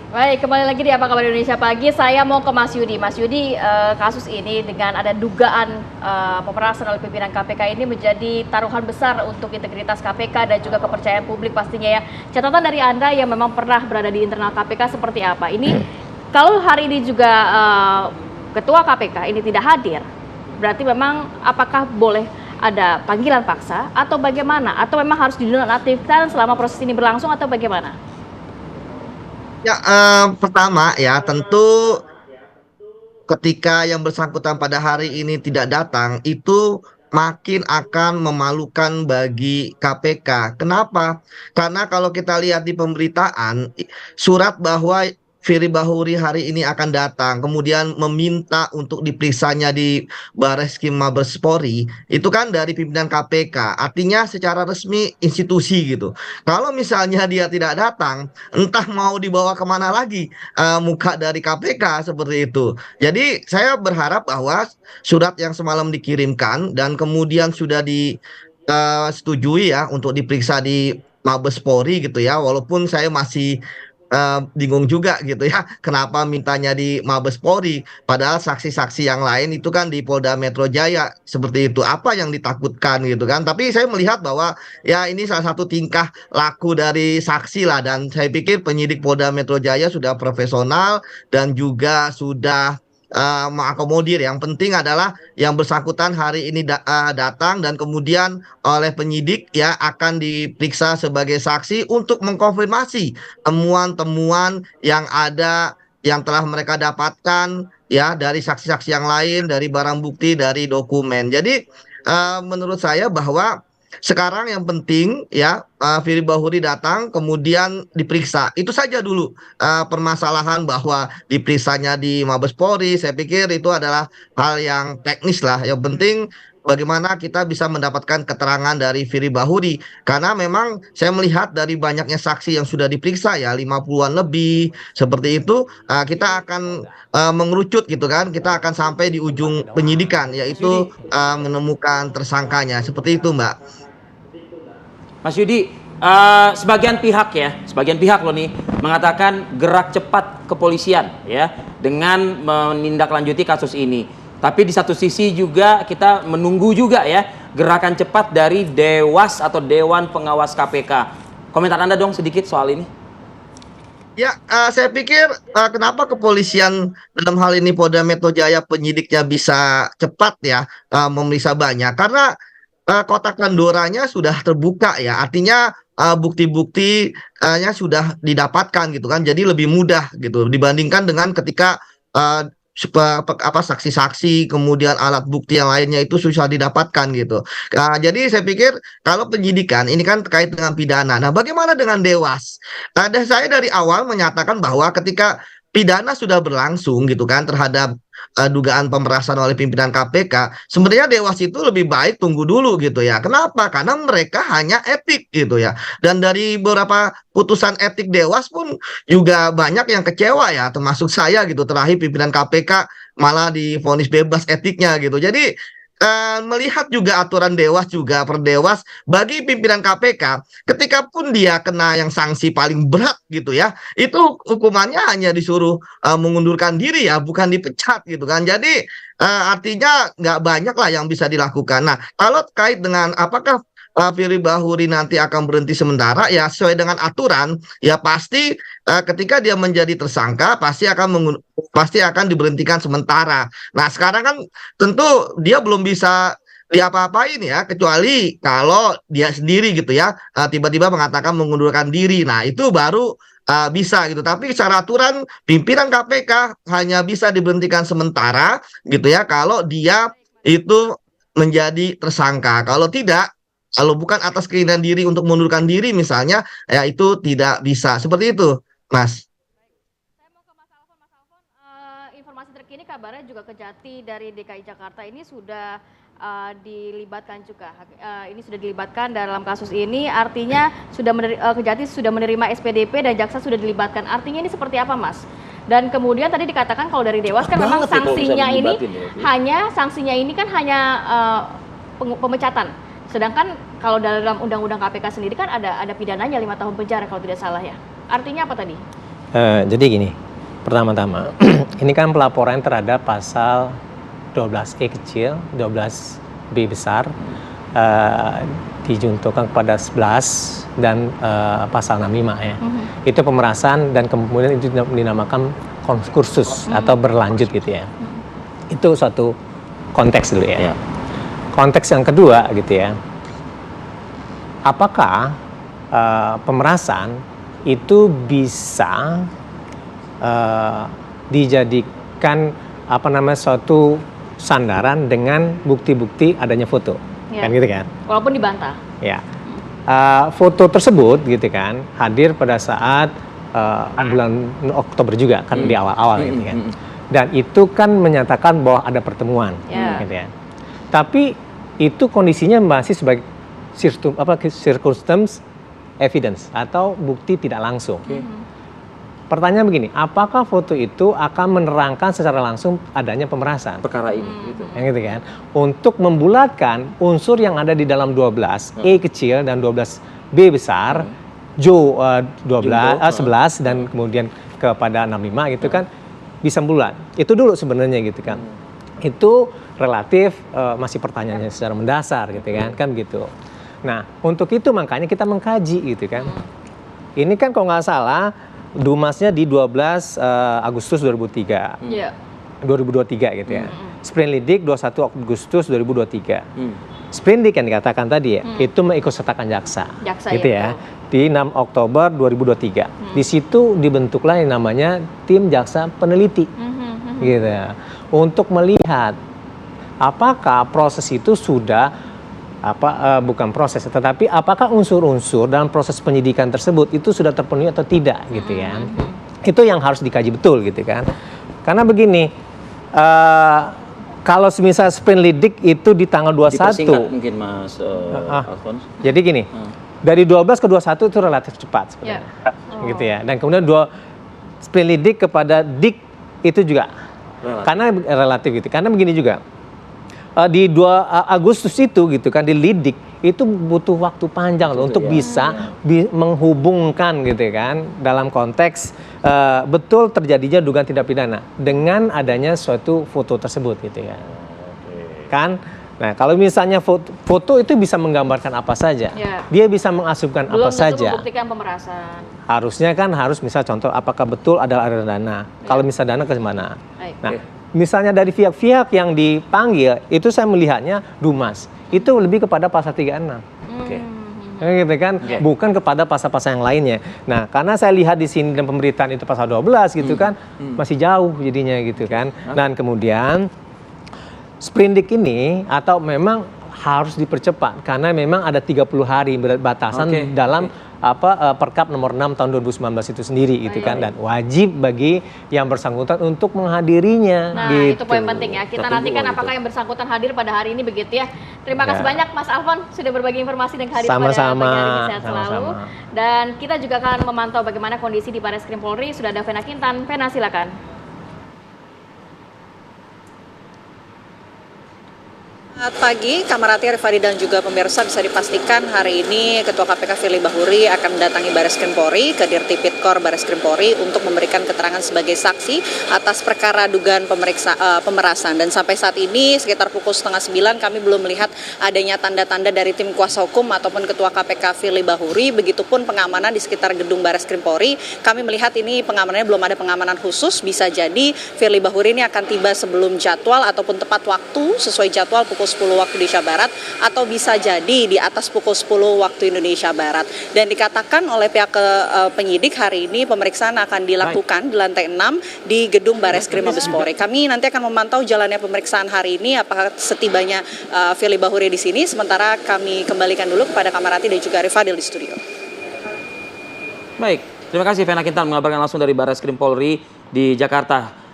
Baik, kembali lagi di Apa Kabar Indonesia Pagi. Saya mau ke Mas Yudi. Mas Yudi, kasus ini dengan ada dugaan pemerasan oleh pimpinan KPK ini menjadi taruhan besar untuk integritas KPK dan juga kepercayaan publik pastinya ya. Catatan dari Anda yang memang pernah berada di internal KPK seperti apa? Ini kalau hari ini juga Ketua KPK ini tidak hadir, berarti memang apakah boleh ada panggilan paksa atau bagaimana? Atau memang harus dinonaktifkan selama proses ini berlangsung atau bagaimana? Ya, pertama ya tentu ketika yang bersangkutan pada hari ini tidak datang itu makin akan memalukan bagi KPK. Kenapa? Karena kalau kita lihat di pemberitaan surat bahwa Firly Bahuri hari ini akan datang, kemudian meminta untuk diperiksanya di Bareskrim Mabespori, itu kan dari pimpinan KPK. Artinya secara resmi institusi gitu. Kalau misalnya dia tidak datang, entah mau dibawa kemana lagi muka dari KPK seperti itu. Jadi saya berharap bahwa surat yang semalam dikirimkan dan kemudian sudah disetujui ya untuk diperiksa di Mabes Polri gitu ya, walaupun saya masih bingung juga gitu ya, kenapa mintanya di Mabes Polri, padahal saksi-saksi yang lain itu kan di Polda Metro Jaya seperti itu. Apa yang ditakutkan gitu kan? Tapi saya melihat bahwa ya ini salah satu tingkah laku dari saksi lah, dan saya pikir penyidik Polda Metro Jaya sudah profesional dan juga sudah mengakomodir. Yang penting adalah yang bersangkutan hari ini datang dan kemudian oleh penyidik ya akan diperiksa sebagai saksi untuk mengkonfirmasi temuan-temuan yang ada yang telah mereka dapatkan ya dari saksi-saksi yang lain, dari barang bukti, dari dokumen. Jadi menurut saya bahwa sekarang yang penting ya Firly Bahuri datang kemudian diperiksa. Itu saja dulu permasalahan bahwa diperiksanya di Mabes Polri. Saya pikir itu adalah hal yang teknis lah. Yang penting bagaimana kita bisa mendapatkan keterangan dari Firly Bahuri. Karena memang saya melihat dari banyaknya saksi yang sudah diperiksa ya 50-an lebih seperti itu, kita akan mengerucut gitu kan. Kita akan sampai di ujung penyidikan Mas yaitu Yudi, menemukan tersangkanya. Seperti itu, Mbak. Mas Yudi, sebagian pihak loh nih mengatakan gerak cepat kepolisian ya dengan menindaklanjuti kasus ini. Tapi di satu sisi juga kita menunggu juga ya gerakan cepat dari Dewas atau Dewan Pengawas KPK. Komentar Anda dong sedikit soal ini. Ya, saya pikir kenapa kepolisian dalam hal ini Polda Metro Jaya penyidiknya bisa cepat ya memeriksa banyak karena kotak Pandoranya sudah terbuka ya, artinya bukti-buktinya sudah didapatkan gitu kan, jadi lebih mudah gitu dibandingkan dengan ketika eh, apa saksi-saksi kemudian alat bukti yang lainnya itu susah didapatkan gitu. Jadi saya pikir kalau penyidikan ini kan terkait dengan pidana. Nah, bagaimana dengan Dewas? Ada saya dari awal menyatakan bahwa ketika pidana sudah berlangsung gitu kan terhadap dugaan pemerasan oleh pimpinan KPK, sebenarnya Dewas itu lebih baik tunggu dulu gitu ya. Kenapa? Karena mereka hanya etik gitu ya. Dan dari beberapa putusan etik Dewas pun juga banyak yang kecewa ya, termasuk saya gitu. Terakhir pimpinan KPK malah divonis bebas etiknya gitu. Jadi melihat juga aturan Dewas juga per Dewas bagi pimpinan KPK, ketika pun dia kena yang sanksi paling berat gitu ya, itu hukumannya hanya disuruh mengundurkan diri ya, bukan dipecat gitu kan. Jadi artinya nggak banyak lah yang bisa dilakukan. Nah, kalau terkait dengan apakah Firly Bahuri nanti akan berhenti sementara ya sesuai dengan aturan ya pasti ketika dia menjadi tersangka pasti akan diberhentikan sementara. Nah, sekarang kan tentu dia belum bisa diapa-apain ya kecuali kalau dia sendiri gitu ya tiba-tiba mengatakan mengundurkan diri. Nah, itu baru bisa gitu. Tapi secara aturan pimpinan KPK hanya bisa diberhentikan sementara gitu ya kalau dia itu menjadi tersangka. Kalau bukan atas keinginan diri untuk mengundurkan diri misalnya, ya itu tidak bisa. Seperti itu, Mas. Saya mau ke Mas Alfon. Mas Alfon, informasi terkini kabarnya juga Kejati dari DKI Jakarta ini sudah dilibatkan juga. Ini sudah dilibatkan dalam kasus ini, artinya Kejati sudah menerima SPDP dan jaksa sudah dilibatkan. Artinya ini seperti apa, Mas? Dan kemudian tadi dikatakan kalau dari Dewas kan memang sanksinya ini kan hanya pemecatan. Sedangkan kalau dalam Undang-Undang KPK sendiri kan ada pidananya 5 tahun penjara kalau tidak salah ya. Artinya apa tadi? Jadi gini, pertama-tama, ini kan pelaporan terhadap pasal 12E kecil, 12B besar, dijuntukan kepada 11 dan pasal 65 ya. Itu pemerasan dan kemudian itu dinamakan kursus atau berlanjut gitu ya. Itu satu konteks dulu ya. Konteks yang kedua gitu ya. Apakah pemerasan itu bisa dijadikan suatu sandaran dengan bukti-bukti adanya foto, kan gitu kan? Walaupun dibantah. Ya, foto tersebut gitu kan hadir pada saat bulan Oktober juga kan di awal-awal gitu kan. Dan itu kan menyatakan bahwa ada pertemuan, gitu ya. Tapi itu kondisinya masih sebagai circumstance evidence atau bukti tidak langsung. Pertanyaan begini, apakah foto itu akan menerangkan secara langsung adanya pemerasan? Perkara ini. Gitu. Yang gitu kan. Untuk membulatkan unsur yang ada di dalam 12 E kecil dan 12 B besar, 11 dan kemudian kepada 65 gitu kan bisa membulat. Itu dulu sebenarnya gitu kan. Itu relatif masih pertanyaannya secara mendasar gitu kan begitu. Nah, untuk itu makanya kita mengkaji gitu kan. Ini kan kalau nggak salah Dumasnya di 12 Agustus 2003. 2023 gitu ya. Sprindik 21 Agustus 2023. Sprindik yang dikatakan tadi ya, itu mengikutsertakan jaksa gitu ya. Di 6 Oktober 2023. Di situ dibentuklah yang namanya tim jaksa peneliti. Gitu ya. Untuk melihat apakah proses itu sudah bukan proses, tetapi apakah unsur-unsur dalam proses penyidikan tersebut itu sudah terpenuhi atau tidak gitu ya. Itu yang harus dikaji betul gitu kan. Karena begini, kalau semisal sprindik itu di tanggal 21 Dipersingkat mungkin Mas Alphonse. Jadi gini, dari 12 ke 21 itu relatif cepat sebenarnya. Gitu ya. Dan kemudian sprindik kepada dik itu juga karena relatif gitu. Karena begini juga, di 2 Agustus itu gitu kan, di lidik itu butuh waktu panjang loh untuk bisa menghubungkan gitu kan dalam konteks betul terjadinya dugaan tindak pidana dengan adanya suatu foto tersebut gitu ya. Kan? Nah, kalau misalnya foto itu bisa menggambarkan apa saja. Dia bisa mengasumsikan apa saja. Belum tentu membuktikan pemerasan. Harusnya kan misal contoh apakah betul ada dana. Kalau misal dana ke mana? Nah, misalnya dari pihak-pihak yang dipanggil, itu saya melihatnya Dumas. Itu lebih kepada pasal 36. Gitu kan? Bukan kepada pasal-pasal yang lainnya. Nah, karena saya lihat di sini dan pemberitaan itu pasal 12 gitu kan, masih jauh jadinya gitu kan. Dan kemudian sprindik ini atau memang harus dipercepat karena memang ada 30 hari batasan dalam Perkap nomor 6 tahun 2019 itu sendiri gitu kan, dan wajib bagi yang bersangkutan untuk menghadirinya. Nah, gitu. itu poin penting ya. Kita nantikan apakah yang bersangkutan hadir pada hari ini begitu ya. Terima kasih banyak Mas Alphonse sudah berbagi informasi dan hadir pada pagi hari ini. Sehat selalu. Dan kita juga akan memantau bagaimana kondisi di Barreskrim Polri. Sudah ada Vena Kintan. Vena, silakan. Selamat pagi, Kamarati, Rifadi dan juga pemirsa, bisa dipastikan hari ini Ketua KPK Firly Bahuri akan mendatangi Barreskrim Polri ke Dirtipidkor Barreskrim Polri untuk memberikan keterangan sebagai saksi atas perkara dugaan pemerasan. Dan sampai saat ini sekitar pukul 8:30 kami belum melihat adanya tanda-tanda dari tim kuasa hukum ataupun Ketua KPK Firly Bahuri. Begitupun pengamanan di sekitar gedung Barreskrim Polri. Kami melihat ini pengamanannya belum ada pengamanan khusus. Bisa jadi Firly Bahuri ini akan tiba sebelum jadwal ataupun tepat waktu sesuai jadwal pukul 10 waktu Indonesia Barat, atau bisa jadi di atas pukul 10 waktu Indonesia Barat. Dan dikatakan oleh pihak penyidik hari ini pemeriksaan akan dilakukan di lantai 6 di gedung Barreskrim Mabes Polri. Kami nanti akan memantau jalannya pemeriksaan hari ini apakah setibanya Firly Bahuri di sini. Sementara kami kembalikan dulu kepada Kamarati dan juga Rifadil di studio. Baik, terima kasih Vena Kintan mengabarkan langsung dari Barreskrim Polri di Jakarta.